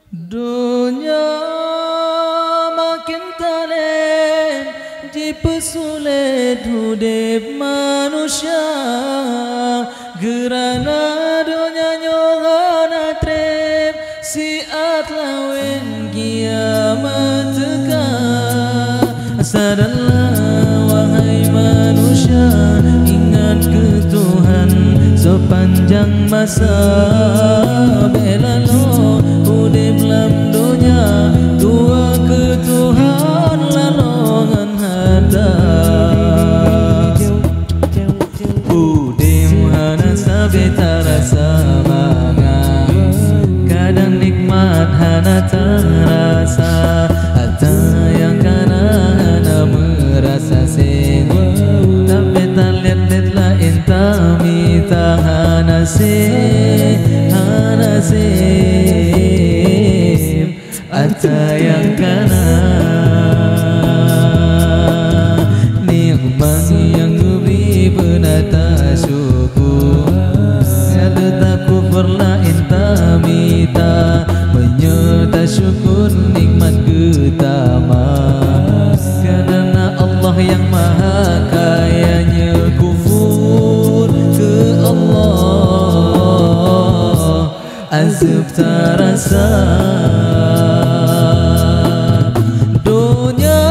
Dunia makin talen dipesulit hidup manusia, gerana dunia nyongana trep siat lawen kiamat teka. Sadarlah wahai manusia, ingat ke Tuhan sepanjang masa. Bela lo udip lam dunia, dua ke Tuhan lalongan hadap. Udip hana sabeta rasa bangga, kadang nikmat hana terasa. Ada yang kana hana merasa sen, tapi tak lihat lain tami tak hana sen, hana sen. Ada yang kana nikmat yang diberi penata syukur, ada tak kufur lain tami tak menyerta syukur nikmat utama. Karena Allah yang maha kayanya kufur ke Allah, azab terasa. Dunia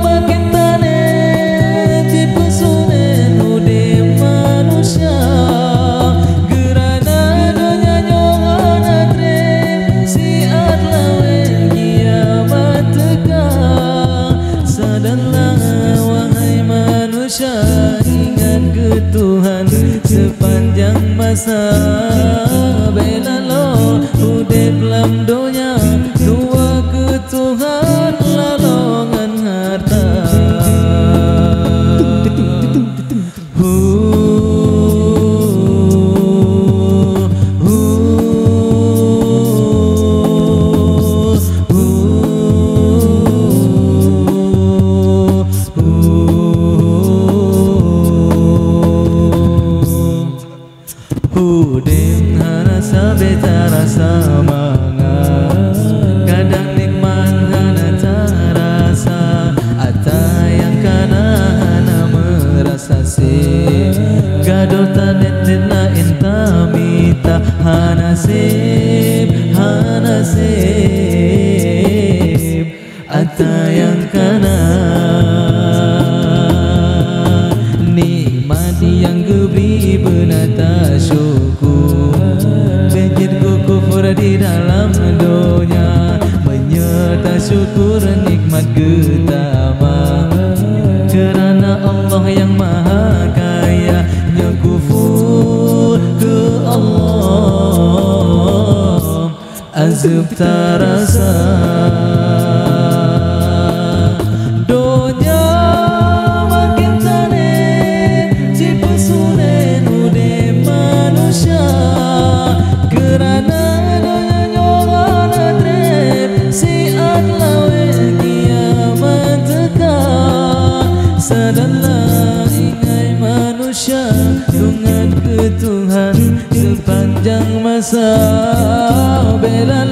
makin tanen dipesulit hidup manusia, gerana dunia nyongana trep siat lawen kiamat teka. Sadarlah wahai manusia, ingat ke Tuhan sepanjang masa. Bela lo udip lam dunia, dua ke Tuhan lalongan harta. Udin hana sabeta rasa manga, kadang nikmat hana terasa. Ada yang kana hana merasa sip, gaduh tanet lain tamita hana sip, hana sip. Ada yang kana nikmat yang geberi penata syukur, bejitku kufur di dalam dunia, menyerta syukur nikmat utama. Kerana Allah yang maha kaya, yang kufur ke Allah, azab terasa. Dunia makin tanen dipesulit hidup manusia, kerana dunia nyongana trep siat lawen kiamat teka. Sadarlah ingai manusia, ingat ke Tuhan sepanjang masa. Bela